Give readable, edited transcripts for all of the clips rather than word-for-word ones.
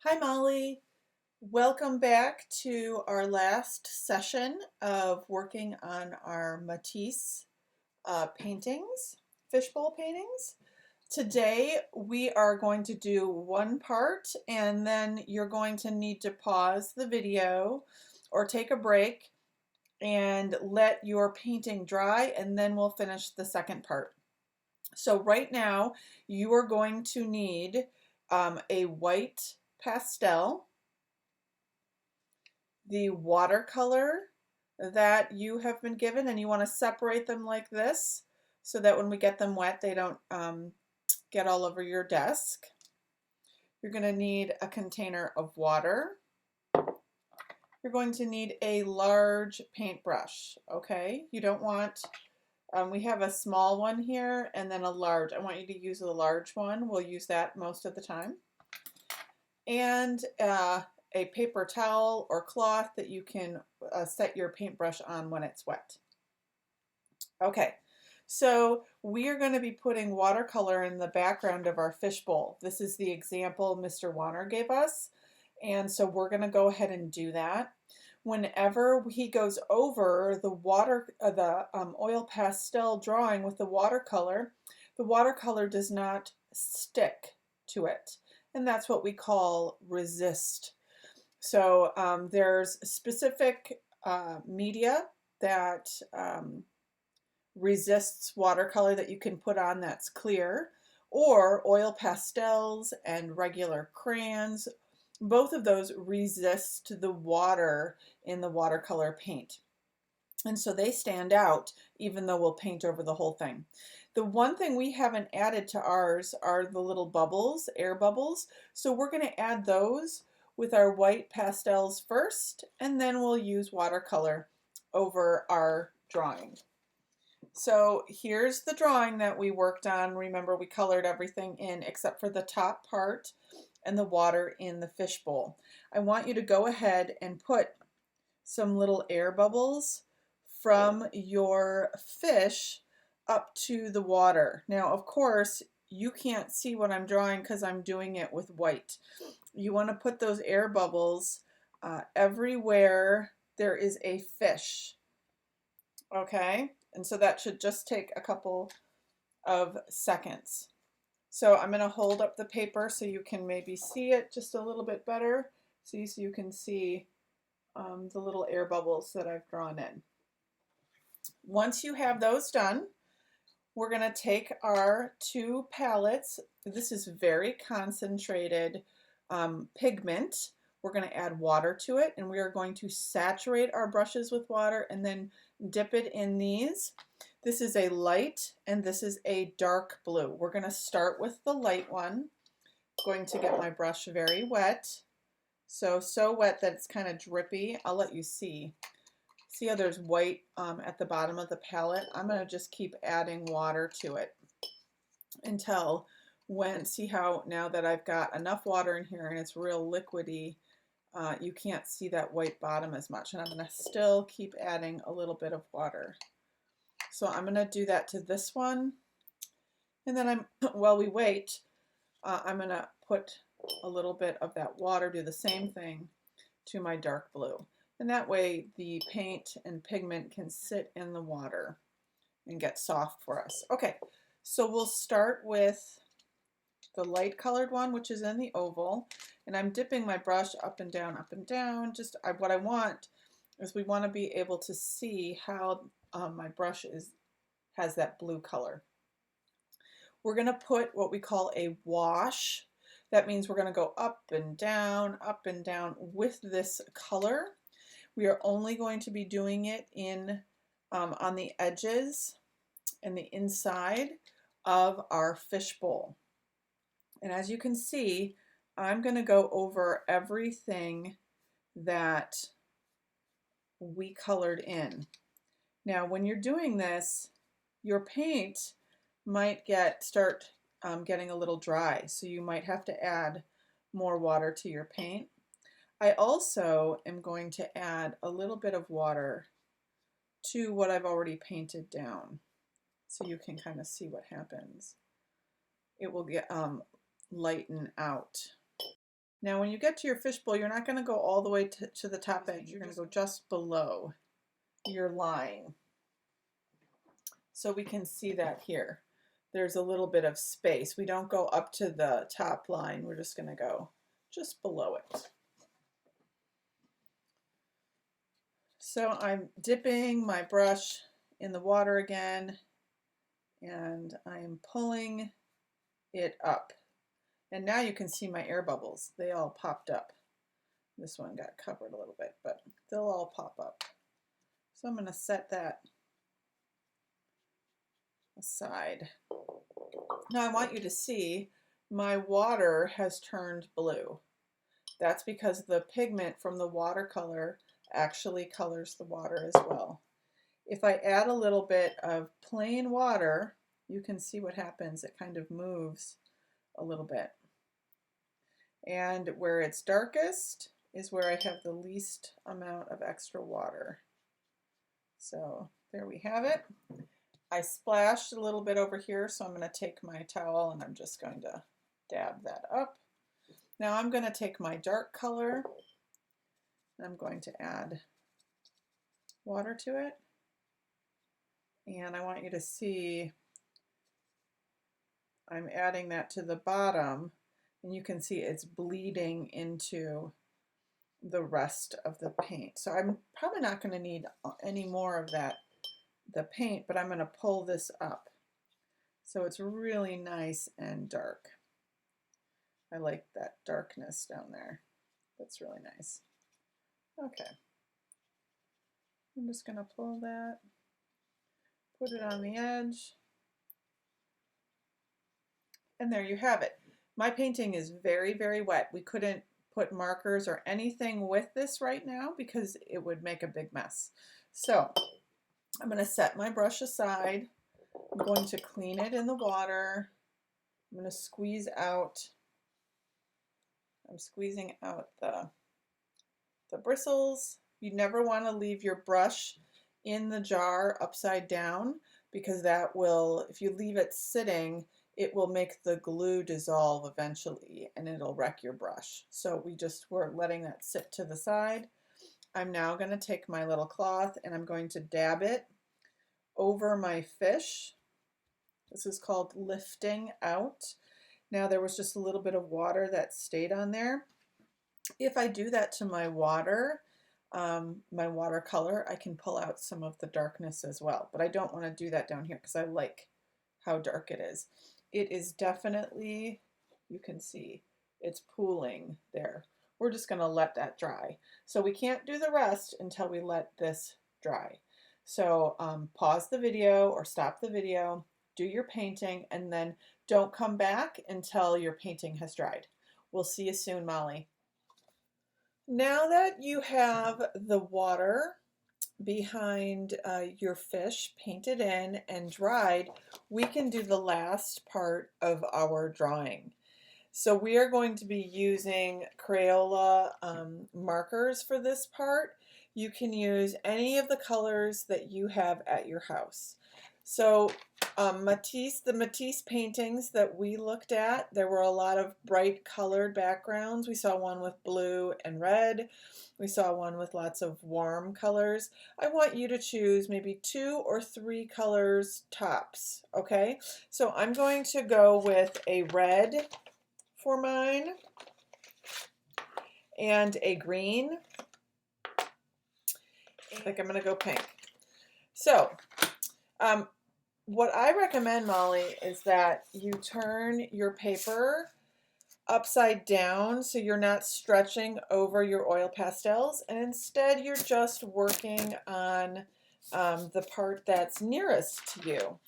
Hi, Molly. Welcome back to our last session of working on our Matisse paintings, fishbowl paintings. Today we are going to do one part and then you're going to need to pause the video or take a break and let your painting dry, and then we'll finish the second part. So right now you are going to need a white pastel, the watercolor that you have been given, and you want to separate them like this so that when we get them wet they don't get all over your desk. You're going to need a container of water. You're going to need a large paintbrush. Okay, you don't want, we have a small one here and then a large. I want you to use the large one. We'll use that most of the time. And a paper towel or cloth that you can set your paintbrush on when it's wet. Okay, so we are going to be putting watercolor in the background of our fishbowl. This is the example Mr. Warner gave us, and so we're going to go ahead and do that. Whenever he goes over the oil pastel drawing with the watercolor does not stick to it, and that's what we call resist. So there's specific media that resists watercolor that you can put on that's clear, or oil pastels and regular crayons. Both of those resist the water in the watercolor paint. And so they stand out even though we'll paint over the whole thing. The one thing we haven't added to ours are the little bubbles, air bubbles. So we're going to add those with our white pastels first, and then we'll use watercolor over our drawing. So here's the drawing that we worked on. Remember, we colored everything in except for the top part and the water in the fishbowl. I want you to go ahead and put some little air bubbles from your fish up to the water. Now, of course, you can't see what I'm drawing because I'm doing it with white. You want to put those air bubbles everywhere there is a fish. Okay, and so that should just take a couple of seconds. So I'm going to hold up the paper so you can maybe see it just a little bit better. So you can see the little air bubbles that I've drawn in. Once you have those done, we're going to take our two palettes. This is very concentrated pigment. We're going to add water to it, and we are going to saturate our brushes with water and then dip it in these. This is a light and this is a dark blue. We're going to start with the light one. I'm going to get my brush very wet. So wet that it's kind of drippy. I'll let you see. See how there's white at the bottom of the palette? I'm going to just keep adding water to it until see how now that I've got enough water in here and it's real liquidy, you can't see that white bottom as much. And I'm going to still keep adding a little bit of water. So I'm going to do that to this one. And then while we wait, I'm going to put a little bit of that water, do the same thing to my dark blue. And that way the paint and pigment can sit in the water and get soft for us. Okay, so we'll start with the light colored one, which is in the oval. And I'm dipping my brush up and down, up and down. What I want is we want to be able to see how my brush has that blue color. We're going to put what we call a wash. That means we're going to go up and down with this color. We are only going to be doing it on the edges and the inside of our fishbowl. And as you can see, I'm going to go over everything that we colored in. Now, when you're doing this, your paint might start getting a little dry, so you might have to add more water to your paint. I also am going to add a little bit of water to what I've already painted down, so you can kind of see what happens. It will get lighten out. Now when you get to your fishbowl, you're not going to go all the way to the top edge. You're going to go just below your line. So we can see that here. There's a little bit of space. We don't go up to the top line. We're just going to go just below it. So I'm dipping my brush in the water again, and I'm pulling it up. And now you can see my air bubbles. They all popped up. This one got covered a little bit, but they'll all pop up. So I'm going to set that aside. Now I want you to see my water has turned blue. That's because the pigment from the watercolor actually colors the water as well. If I add a little bit of plain water, you can see what happens. It kind of moves a little bit. And where it's darkest is where I have the least amount of extra water. So there we have it. I splashed a little bit over here, so I'm going to take my towel and I'm just going to dab that up. Now I'm going to take my dark color and I'm going to add water to it. And I want you to see I'm adding that to the bottom, and you can see it's bleeding into the rest of the paint. So I'm probably not going to need any more of that, the paint, but I'm going to pull this up. So it's really nice and dark. I like that darkness down there. That's really nice. Okay. I'm just going to pull that, put it on the edge, and there you have it. My painting is very, very wet. We couldn't put markers or anything with this right now because it would make a big mess. So I'm going to set my brush aside. I'm going to clean it in the water. I'm going to squeeze out. I'm squeezing out the bristles. You never want to leave your brush in the jar upside down because that will, if you leave it sitting, it will make the glue dissolve eventually and it'll wreck your brush. So we're letting that sit to the side. I'm now going to take my little cloth and I'm going to dab it over my fish. This is called lifting out. Now there was just a little bit of water that stayed on there. If I do that to my water, my watercolor, I can pull out some of the darkness as well, but I don't want to do that down here because I like how dark it is. It is definitely, you can see, it's pooling there. We're just going to let that dry. So we can't do the rest until we let this dry. So pause the video or stop the video, do your painting, and then don't come back until your painting has dried. We'll see you soon, Molly. Now that you have the water behind your fish painted in and dried, we can do the last part of our drawing. So we are going to be using Crayola markers for this part. You can use any of the colors that you have at your house. So the Matisse paintings that we looked at, there were a lot of bright colored backgrounds. We saw one with blue and red. We saw one with lots of warm colors. I want you to choose maybe 2 or 3 colors tops, okay? So I'm going to go with a red for mine and a green. I think I'm going to go pink. So what I recommend, Molly, is that you turn your paper upside down so you're not stretching over your oil pastels, and instead you're just working on the part that's nearest to you.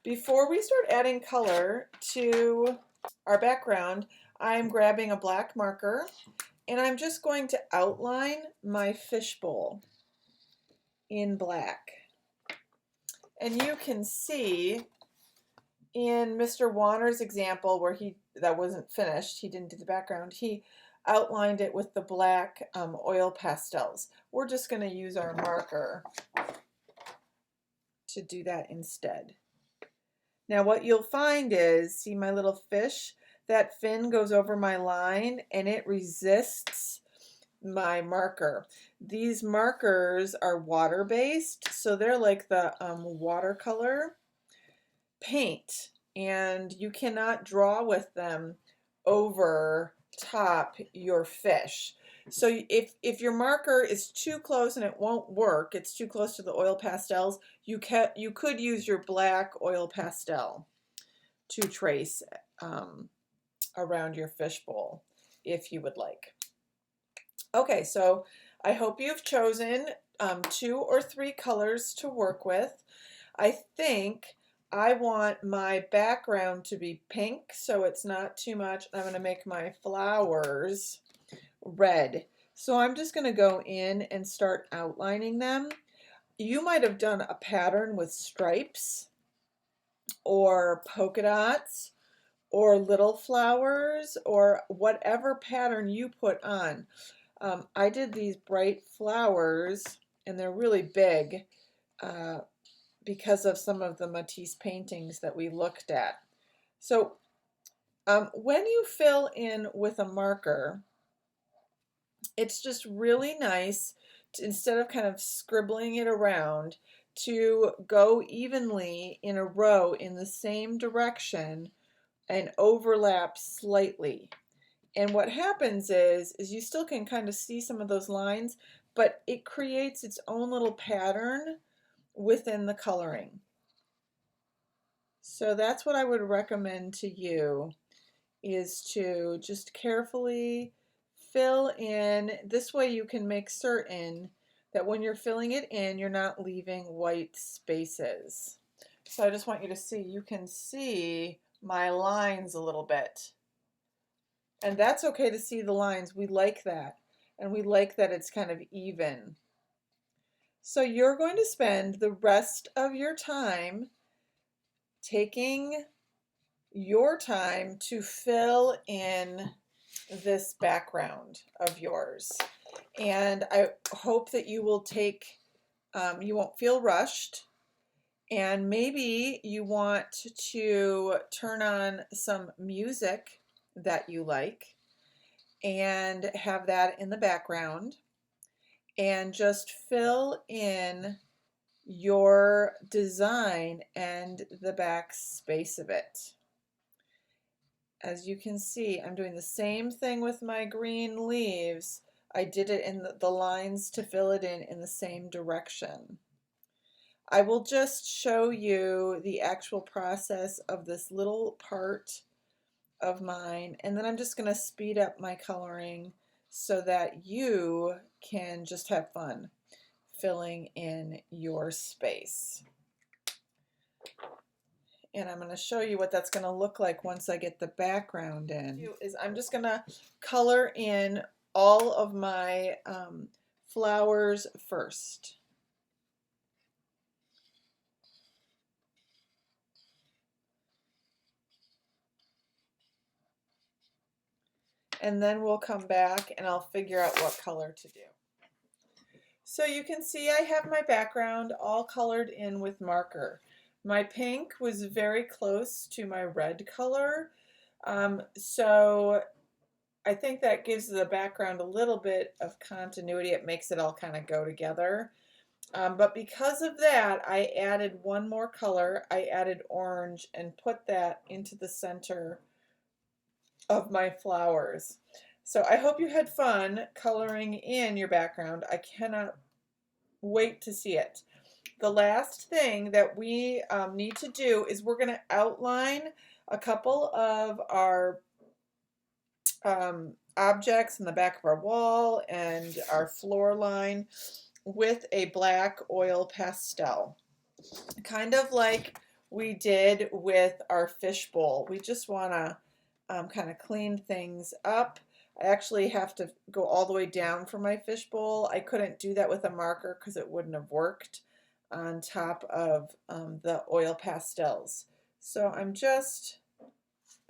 Before we start adding color to our background, I'm grabbing a black marker and I'm just going to outline my fishbowl in black. And you can see in Mr. Warner's example where that wasn't finished, he didn't do the background, he outlined it with the black oil pastels. We're just going to use our marker to do that instead. Now what you'll find is, see my little fish? that fin goes over my line and it resists my marker. These markers are water-based, so they're like the watercolor paint, and you cannot draw with them over top your fish. So if your marker is too close and it won't work, it's too close to the oil pastels, you could use your black oil pastel to trace around your fishbowl if you would like. Okay, so I hope you've chosen 2 or 3 colors to work with. I think I want my background to be pink, so it's not too much. I'm going to make my flowers red. So I'm just going to go in and start outlining them. You might have done a pattern with stripes or polka dots or little flowers or whatever pattern you put on. I did these bright flowers, and they're really big because of some of the Matisse paintings that we looked at. So when you fill in with a marker, it's just really nice to, instead of kind of scribbling it around, to go evenly in a row in the same direction and overlap slightly. And what happens is you still can kind of see some of those lines, but it creates its own little pattern within the coloring. So that's what I would recommend to you, is to just carefully fill in. This way you can make certain that when you're filling it in, you're not leaving white spaces. So I just want you to see, you can see my lines a little bit. And that's okay to see the lines. We like that. And we like that it's kind of even. So you're going to spend the rest of your time taking your time to fill in this background of yours. And I hope that you will you won't feel rushed. And maybe you want to turn on some music that you like and have that in the background and just fill in your design and the back space of it. As you can see, I'm doing the same thing with my green leaves. I did it in the lines to fill it in the same direction. I will just show you the actual process of this little part of mine, and then I'm just going to speed up my coloring so that you can just have fun filling in your space. And I'm going to show you what that's going to look like once I get the background in. I'm just going to color in all of my flowers first. And then we'll come back and I'll figure out what color to do. So you can see I have my background all colored in with marker. My pink was very close to my red color, so I think that gives the background a little bit of continuity. It makes it all kind of go together. But because of that, I added one more color. I added orange and put that into the center of my flowers. So I hope you had fun coloring in your background. I cannot wait to see it. The last thing that we need to do is we're going to outline a couple of our objects in the back of our wall and our floor line with a black oil pastel, kind of like we did with our fishbowl. We just want to kind of clean things up. I actually have to go all the way down for my fishbowl. I couldn't do that with a marker because it wouldn't have worked on top of the oil pastels. So I'm just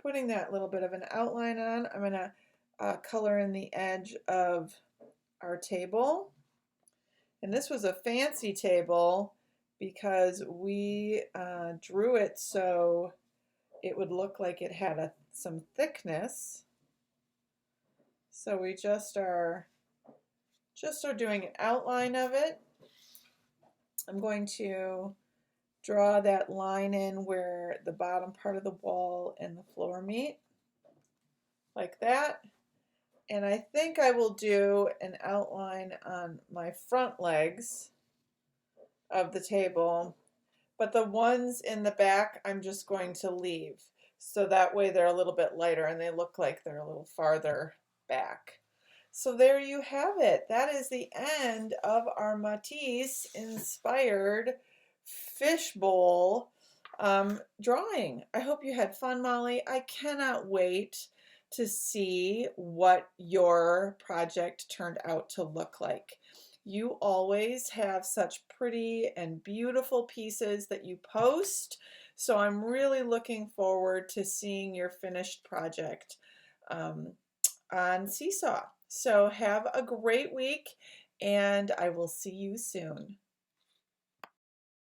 putting that little bit of an outline on. I'm going to color in the edge of our table. And this was a fancy table because we drew it so it would look like it had some thickness. So we just are doing an outline of it. I'm going to draw that line in where the bottom part of the wall and the floor meet, like that. And I think I will do an outline on my front legs of the table, but the ones in the back I'm just going to leave. So that way they're a little bit lighter and they look like they're a little farther back. So there you have it. That is the end of our Matisse inspired fishbowl drawing. I hope you had fun, Molly. I cannot wait to see what your project turned out to look like. You always have such pretty and beautiful pieces that you post, so I'm really looking forward to seeing your finished project on Seesaw. So have a great week, and I will see you soon.